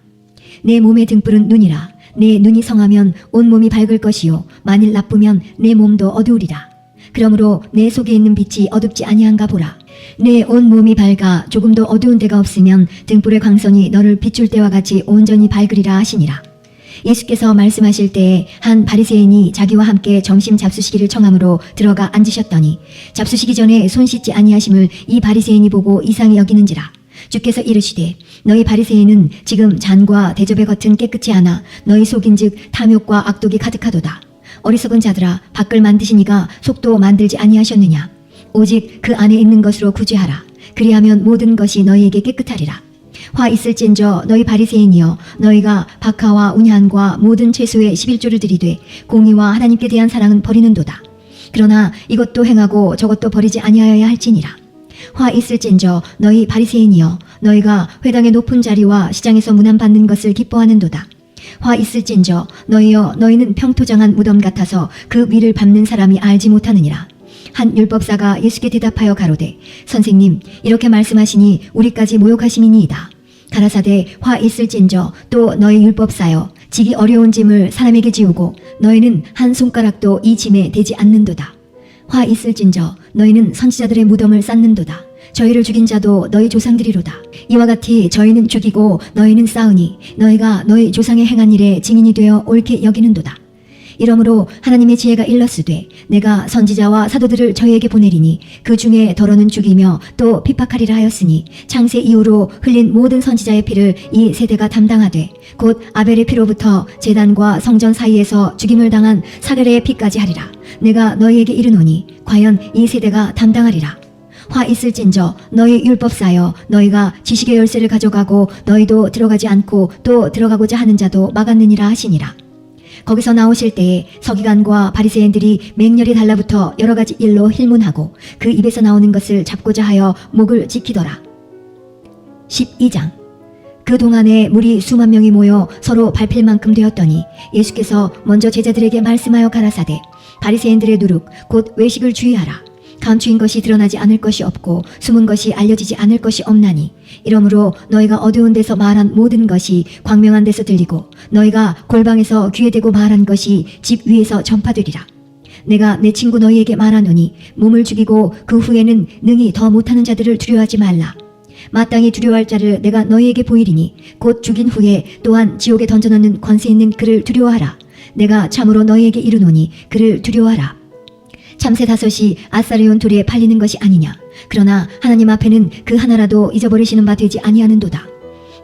내 몸의 등불은 눈이라. 내 눈이 성하면 온 몸이 밝을 것이요 만일 나쁘면 내 몸도 어두우리라. 그러므로 내 속에 있는 빛이 어둡지 아니한가 보라. 내 온 몸이 밝아 조금도 어두운 데가 없으면 등불의 광선이 너를 비출 때와 같이 온전히 밝으리라 하시니라. 예수께서 말씀하실 때에 한 바리새인이 자기와 함께 점심 잡수시기를 청함으로 들어가 앉으셨더니 잡수시기 전에 손 씻지 아니하심을 이 바리새인이 보고 이상히 여기는지라. 주께서 이르시되 너희 바리새인은 지금 잔과 대접의 겉은 깨끗이 하나 너희 속인즉 탐욕과 악독이 가득하도다. 어리석은 자들아, 밖을 만드시니가 속도 만들지 아니하셨느냐? 오직 그 안에 있는 것으로 구제하라. 그리하면 모든 것이 너희에게 깨끗하리라. 화 있을진저 너희 바리새인이여, 너희가 박하와 운향과 모든 채소의 11조를 들이되 공의와 하나님께 대한 사랑은 버리는도다. 그러나 이것도 행하고 저것도 버리지 아니하여야 할지니라. 화 있을진저 너희 바리새인이여, 너희가 회당의 높은 자리와 시장에서 문안 받는 것을 기뻐하는도다. 화 있을진저 너희여, 너희는 평토장한 무덤 같아서 그 위를 밟는 사람이 알지 못하느니라. 한 율법사가 예수께 대답하여 가로되 선생님, 이렇게 말씀하시니 우리까지 모욕하심이니이다. 가라사대 화 있을진저 또 너희 율법사여, 지기 어려운 짐을 사람에게 지우고 너희는 한 손가락도 이 짐에 대지 않는도다. 화 있을진저 너희는 선지자들의 무덤을 쌓는도다. 저희를 죽인 자도 너희 조상들이로다. 이와 같이 저희는 죽이고 너희는 쌓으니 너희가 너희 조상의 행한 일에 증인이 되어 옳게 여기는도다. 이러므로 하나님의 지혜가 일렀으되 내가 선지자와 사도들을 저희에게 보내리니 그 중에 더러는 죽이며 또 핍박하리라 하였으니 창세 이후로 흘린 모든 선지자의 피를 이 세대가 담당하되 곧 아벨의 피로부터 제단과 성전 사이에서 죽임을 당한 사겔의 피까지 하리라. 내가 너희에게 이르노니 과연 이 세대가 담당하리라. 화 있을진저 너희 율법사여, 너희가 지식의 열쇠를 가져가고 너희도 들어가지 않고 또 들어가고자 하는 자도 막았느니라 하시니라. 거기서 나오실 때에 서기관과 바리새인들이 맹렬히 달라붙어 여러 가지 일로 힐문하고 그 입에서 나오는 것을 잡고자 하여 목을 지키더라. 12장. 그 동안에 무리 수만 명이 모여 서로 밟힐 만큼 되었더니 예수께서 먼저 제자들에게 말씀하여 가라사대 바리새인들의 누룩 곧 외식을 주의하라. 감추인 것이 드러나지 않을 것이 없고 숨은 것이 알려지지 않을 것이 없나니 이러므로 너희가 어두운 데서 말한 모든 것이 광명한 데서 들리고 너희가 골방에서 귀에 대고 말한 것이 집 위에서 전파되리라. 내가 내 친구 너희에게 말하노니 몸을 죽이고 그 후에는 능히 더 못하는 자들을 두려워하지 말라. 마땅히 두려워할 자를 내가 너희에게 보이리니 곧 죽인 후에 또한 지옥에 던져넣는 권세 있는 그를 두려워하라. 내가 참으로 너희에게 이르노니 그를 두려워하라. 참새 5이 아사리온 둘에 팔리는 것이 아니냐. 그러나 하나님 앞에는 그 하나라도 잊어버리시는 바 되지 아니하는도다.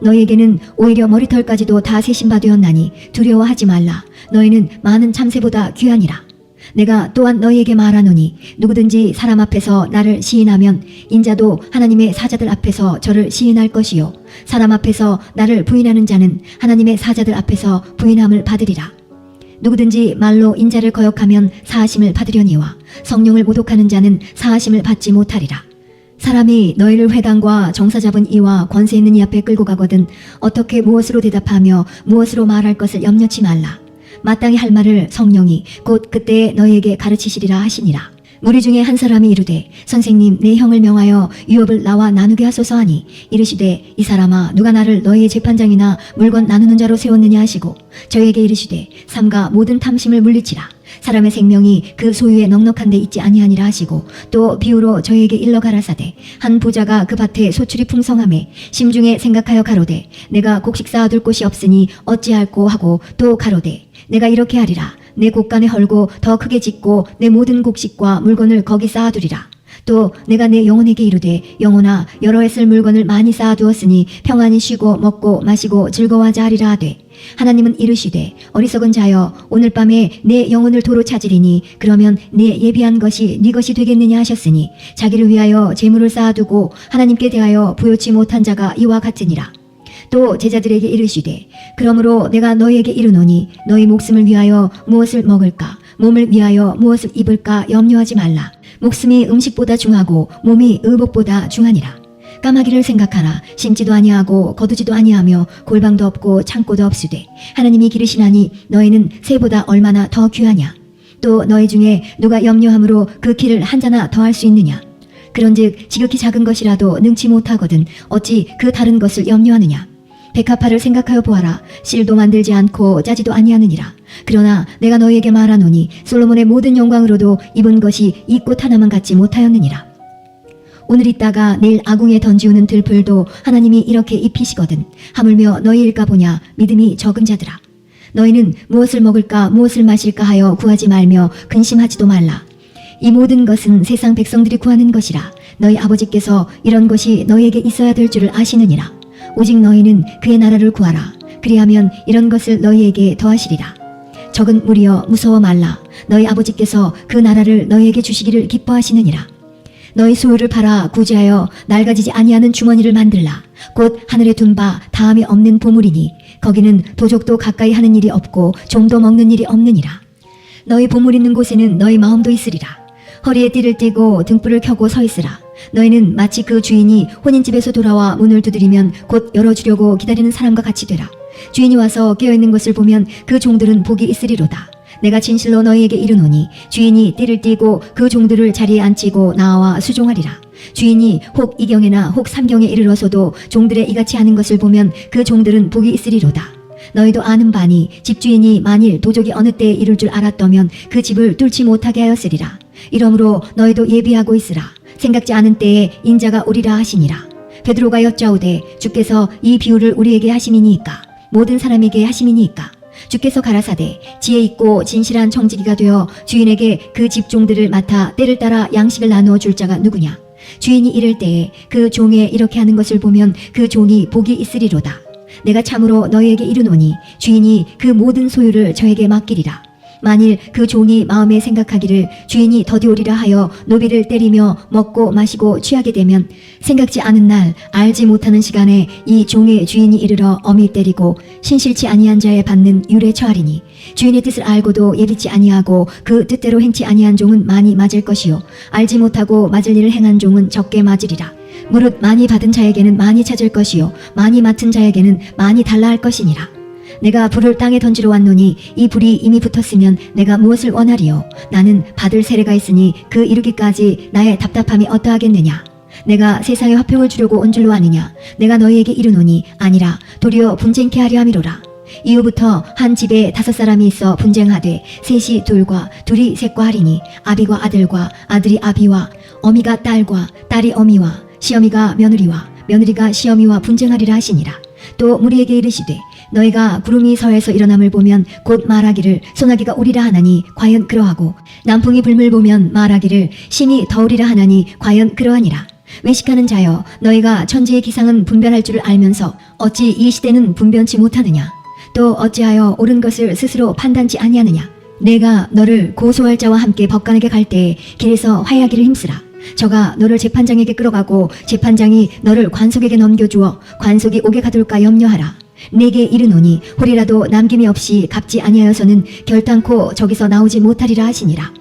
너희에게는 오히려 머리털까지도 다 세신 바 되었나니 두려워하지 말라. 너희는 많은 참새보다 귀하니라. 내가 또한 너희에게 말하노니 누구든지 사람 앞에서 나를 시인하면 인자도 하나님의 사자들 앞에서 저를 시인할 것이요 사람 앞에서 나를 부인하는 자는 하나님의 사자들 앞에서 부인함을 받으리라. 누구든지 말로 인자를 거역하면 사하심을 받으려니와 성령을 모독하는 자는 사하심을 받지 못하리라. 사람이 너희를 회당과 정사 잡은 이와 권세 있는 이 앞에 끌고 가거든 어떻게 무엇으로 대답하며 무엇으로 말할 것을 염려치 말라. 마땅히 할 말을 성령이 곧 그때에 너희에게 가르치시리라 하시니라. 무리 중에 한 사람이 이르되 선생님 내 형을 명하여 유업을 나와 나누게 하소서 하니 이르시되 이 사람아 누가 나를 너희의 재판장이나 물건 나누는 자로 세웠느냐 하시고 저에게 이르시되 삼가 모든 탐심을 물리치라. 사람의 생명이 그 소유에 넉넉한 데 있지 아니하니라 하시고 또 비유로 저에게 일러 가라사대 한 부자가 그 밭에 소출이 풍성하매 심중에 생각하여 가로되 내가 곡식 쌓아둘 곳이 없으니 어찌할꼬 하고 또 가로되 내가 이렇게 하리라. 내 곳간에 헐고 더 크게 짓고 내 모든 곡식과 물건을 거기 쌓아두리라. 또 내가 내 영혼에게 이르되 영혼아 여러 해 쓸 물건을 많이 쌓아두었으니 평안히 쉬고 먹고 마시고 즐거워하자 하리라 하되 하나님은 이르시되 어리석은 자여 오늘 밤에 내 영혼을 도로 찾으리니 그러면 내 예비한 것이 네 것이 되겠느냐 하셨으니 자기를 위하여 재물을 쌓아두고 하나님께 대하여 부요치 못한 자가 이와 같으니라. 또 제자들에게 이르시되 그러므로 내가 너희에게 이르노니 너희 목숨을 위하여 무엇을 먹을까 몸을 위하여 무엇을 입을까 염려하지 말라. 목숨이 음식보다 중하고 몸이 의복보다 중하니라. 까마귀를 생각하라. 심지도 아니하고 거두지도 아니하며 골방도 없고 창고도 없으되 하나님이 기르시나니 너희는 새보다 얼마나 더 귀하냐. 또 너희 중에 누가 염려함으로 그 키를 한 자나 더할 수 있느냐. 그런즉 지극히 작은 것이라도 능치 못하거든 어찌 그 다른 것을 염려하느냐. 백합화를 생각하여 보아라. 실도 만들지 않고 짜지도 아니하느니라. 그러나 내가 너희에게 말하노니 솔로몬의 모든 영광으로도 입은 것이 이 꽃 하나만 갖지 못하였느니라. 오늘 있다가 내일 아궁이에 던지우는 들풀도 하나님이 이렇게 입히시거든 하물며 너희일까 보냐. 믿음이 적은 자들아. 너희는 무엇을 먹을까 무엇을 마실까 하여 구하지 말며 근심하지도 말라. 이 모든 것은 세상 백성들이 구하는 것이라. 너희 아버지께서 이런 것이 너희에게 있어야 될 줄을 아시느니라. 오직 너희는 그의 나라를 구하라. 그리하면 이런 것을 너희에게 더하시리라. 적은 무리여 무서워 말라. 너희 아버지께서 그 나라를 너희에게 주시기를 기뻐하시느니라. 너희 소유를 팔아 구제하여 낡아지지 아니하는 주머니를 만들라. 곧 하늘에 둔 바 다함이 없는 보물이니 거기는 도적도 가까이 하는 일이 없고 좀도 먹는 일이 없느니라. 너희 보물 있는 곳에는 너희 마음도 있으리라. 허리에 띠를 띠고 등불을 켜고 서 있으라. 너희는 마치 그 주인이 혼인집에서 돌아와 문을 두드리면 곧 열어주려고 기다리는 사람과 같이 되라. 주인이 와서 깨어있는 것을 보면 그 종들은 복이 있으리로다. 내가 진실로 너희에게 이르노니 주인이 띠를 띠고 그 종들을 자리에 앉히고 나와 수종하리라. 주인이 혹 이경에나 혹 삼경에 이르러서도 종들의 이같이 하는 것을 보면 그 종들은 복이 있으리로다. 너희도 아는 바니 집주인이 만일 도적이 어느 때에 이룰 줄 알았더면 그 집을 뚫지 못하게 하였으리라. 이러므로 너희도 예비하고 있으라. 생각지 않은 때에 인자가 오리라 하시니라. 베드로가 여짜오되 주께서 이 비유를 우리에게 하심이니이까 모든 사람에게 하심이니이까. 주께서 가라사대 지혜 있고 진실한 청지기가 되어 주인에게 그 집종들을 맡아 때를 따라 양식을 나누어 줄 자가 누구냐. 주인이 이를 때에 그 종에 이렇게 하는 것을 보면 그 종이 복이 있으리로다. 내가 참으로 너희에게 이르노니 주인이 그 모든 소유를 저에게 맡기리라. 만일 그 종이 마음에 생각하기를 주인이 더디 오리라 하여 노비를 때리며 먹고 마시고 취하게 되면 생각지 않은 날 알지 못하는 시간에 이 종의 주인이 이르러 엄히 때리고 신실치 아니한 자에 받는 율에 처하리니 주인의 뜻을 알고도 예비치 아니하고 그 뜻대로 행치 아니한 종은 많이 맞을 것이요 알지 못하고 맞을 일을 행한 종은 적게 맞으리라. 무릇 많이 받은 자에게는 많이 찾을 것이요 많이 맡은 자에게는 많이 달라 할 것이니라. 내가 불을 땅에 던지러 왔노니 이 불이 이미 붙었으면 내가 무엇을 원하리요? 나는 받을 세례가 있으니 그 이루기까지 나의 답답함이 어떠하겠느냐? 내가 세상에 화평을 주려고 온 줄로 아느냐? 내가 너희에게 이르노니 아니라 도리어 분쟁케 하려 함이로라. 이후부터 한 집에 5사람이 있어 분쟁하되 셋이 둘과 둘이 셋과 하리니 아비가 아들과 아들이 아비와 어미가 딸과 딸이 어미와 시어미가 며느리와 며느리가 시어미와 분쟁하리라 하시니라. 또 무리에게 이르시되 너희가 구름이 서에서 일어남을 보면 곧 말하기를 소나기가 오리라 하나니 과연 그러하고 남풍이 불물 보면 말하기를 심히 더우리라 하나니 과연 그러하니라. 외식하는 자여 너희가 천지의 기상은 분별할 줄을 알면서 어찌 이 시대는 분변치 못하느냐? 또 어찌하여 옳은 것을 스스로 판단치 아니하느냐? 내가 너를 고소할 자와 함께 법관에게 갈 때에 길에서 화해하기를 힘쓰라. 저가 너를 재판장에게 끌어가고 재판장이 너를 관속에게 넘겨주어 관속이 오게 가둘까 염려하라. 내게 이르노니 홀이라도 남김이 없이 갚지 아니하여서는 결단코 저기서 나오지 못하리라 하시니라.